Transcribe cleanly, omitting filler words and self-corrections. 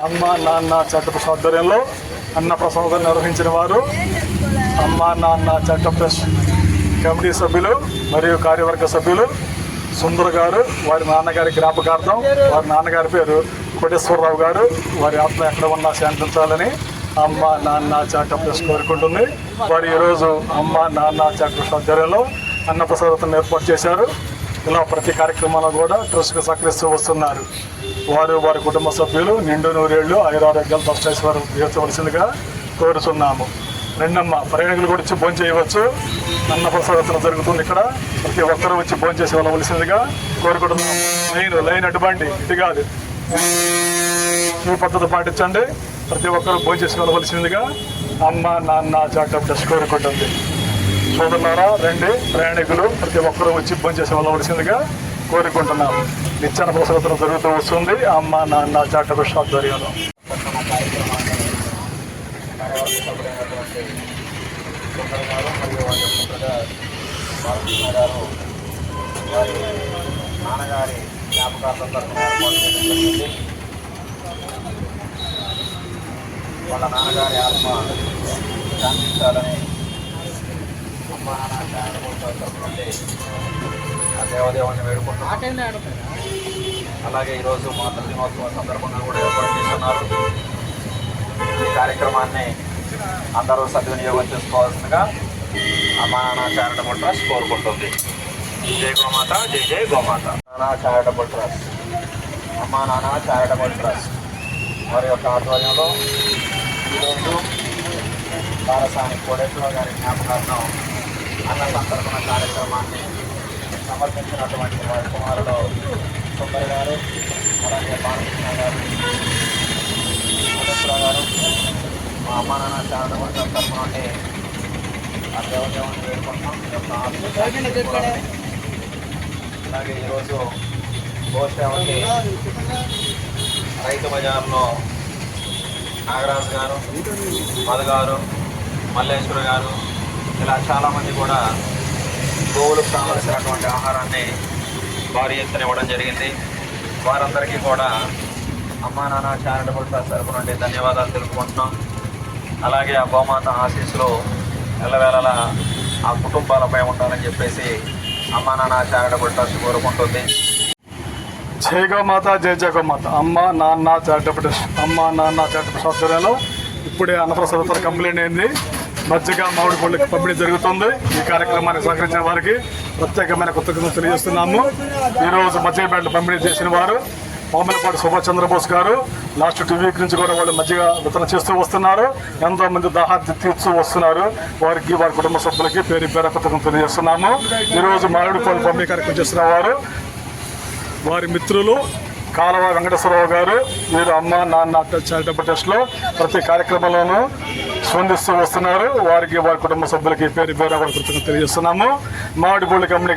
అమ్మ నాన్న చారిటబుల్ ఆధ్వర్యంలో అన్నప్రసాదం నిర్వహించిన వారు అమ్మ నాన్న చారిటబుల్ కమిటీ సభ్యులు మరియు కార్యవర్గ సభ్యులు సుందర్ గారు, వారి నాన్నగారి జ్ఞాపకార్థం, వారి నాన్నగారి పేరు కోటేశ్వరరావు గారు, వారి ఆత్మ ఎక్కడ ఉన్నా శాంతించాలని అమ్మ నాన్న చారిటబుల్ కోరుకుంటుంది. వారు ఈరోజు అమ్మ నాన్న చారిటబుల్ ఆధ్వర్యంలో అన్నప్రసాదం ఏర్పాటు చేశారు. ఇలా ప్రతి కార్యక్రమంలో కూడా ట్రస్ట్కి సహకరిస్తూ వస్తున్నారు. వారి కుటుంబ సభ్యులు నిండు నూరేళ్లు ఆయురారోగ్యాలు భక్తేశ్వరం తీర్చవలసిందిగా కోరుతున్నాము. రెండమ్మ ప్రయాణికులు కూడా వచ్చి భోజనం చేయవచ్చు. అన్నప్రసాదం జరుగుతుంది ఇక్కడ. ప్రతి ఒక్కరూ వచ్చి భోజనం చేసి వెళ్ళవలసిందిగా కోరుకుంటున్నాము. లైన్ అడ్డుబండి ఇది కాదు, ఈ పద్ధతి పాటించండి. ప్రతి ఒక్కరూ భోజనం చేసి వెళ్ళవలసిందిగా అమ్మ నాన్న చారిటబుల్ ట్రస్ట్ కోరుకుంటుంది. చూస్తున్నారా, రండి ప్రయాణికులు ప్రతి ఒక్కరూ వచ్చి భోజనం చేసి వెళ్ళవలసిందిగా కోరుకుంటున్నాము. నిత్యాన ప్రసాదం జరుగుతూ వస్తుంది అమ్మ నాన్న చారిటబుల్ ట్రస్ట్ ఆధ్వర్యంలో. వారి నాన్నగారి జ్ఞాపకార్థం తరఫున ఏర్పాటు చేయడం. వాళ్ళ నాన్నగారి ఆత్మ శాంతించాలని అమ్మ నాన్న చారిటబుల్ తరఫు నుండి ఆ దేవదేవాన్ని వేడుకుంటున్నాం. అలాగే ఈరోజు మాతృ దినోత్సవం సందర్భంగా కూడా ఏర్పాటు చేస్తున్నారు. ఈ కార్యక్రమాన్ని అందరూ సద్వినియోగం చేసుకోవాల్సిందిగా అమ్మ నాన్న చారిటబుల్ ట్రస్ట్ కోరుకుంటుంది. జై గోమాత, జై జై గోమాత. నాన్న చారిటబుల్ ట్రస్ట్, అమ్మ నాన్న చారిటబుల్ ట్రస్ట్ వారి యొక్క ఆధ్వర్యంలో ఈరోజు బాలసాని కోటేశ్వర గారి జ్ఞాపకార్థం అన్న సంతర్పణ కార్యక్రమాన్ని సమర్పించినటువంటి వారి కుమారుడు సుందర్ గారు, అలాగే బాలకృష్ణ గారు, కోటేశ్వర గారు మా అమ్మ నాన్న చారిటబుల్ ట్రస్ట్ తరఫున నుండి ఆ దేవదేవాన్ని వేడుకుంటున్నాం. అలాగే ఈరోజు గోసేవకి రైతు బజార్లో నాగరాజు గారు, మధు గారు, మల్లేశ్వర గారు, ఇలా చాలామంది కూడా గోవులకు కావలసినటువంటి ఆహారాన్ని భారీ ఎత్తున ఇవ్వడం జరిగింది. వారందరికీ కూడా అమ్మా నాన్న చారిటబుల్ ట్రస్ట్ తరఫు నుండి ధన్యవాదాలు తెలుపుకుంటున్నాం. అలాగే ఆ గోమాత ఆశీస్సులు ఎల్లవేళలా ఆ కుటుంబాలపై ఉండాలని చెప్పేసి అమ్మా నాన్న చారిటబుల్ ట్రస్ట్ కోరుకుంటుంది. జై గోమాత, జై జై గోమాత. అమ్మ నాన్న చారిటబుల్ ట్రస్ట్, అమ్మ నాన్న చారిటబుల్ ఆధ్వర్యంలో ఇప్పుడే అన్నప్రసాదం కంప్లైంట్ అయింది. మజ్జిగ మామిడి పళ్ళకి పంపిణీ జరుగుతుంది. ఈ కార్యక్రమాన్ని సహకరించిన వారికి ప్రత్యేకమైన కృతజ్ఞతలు తెలియజేస్తున్నాము. ఈరోజు మజ్జిగ బ్యాట్లు పంపిణీ చేసిన వారు పాములపాటి సుభాష్ చంద్రబోస్ గారు. లాస్ట్ 2 వీక్ నుంచి కూడా వాళ్ళు మజ్జిగ వితరణ చేస్తూ వస్తున్నారు. ఎంతోమంది దాహార్తి తీర్చూ వస్తున్నారు. వారికి వారి కుటుంబ సభ్యులకి పేరు కృతజ్ఞతలు తెలియజేస్తున్నాము. ఈరోజు మామిడి పళ్ళు పంపిణీ కార్యక్రమం చేస్తున్న వారు వారి మిత్రులు కాలవ వెంకటేశ్వరరావు గారు. వీరు అమ్మ నాన్న చారిటబుల్ ట్రస్ట్లో ప్రతి కార్యక్రమంలోనూ స్పందిస్తూ వస్తున్నారు. వారికి వారి కుటుంబ సభ్యులకి పేరు కృతజ్ఞతలు తెలియజేస్తున్నాము. మామిడి పళ్ళు కంపెనీ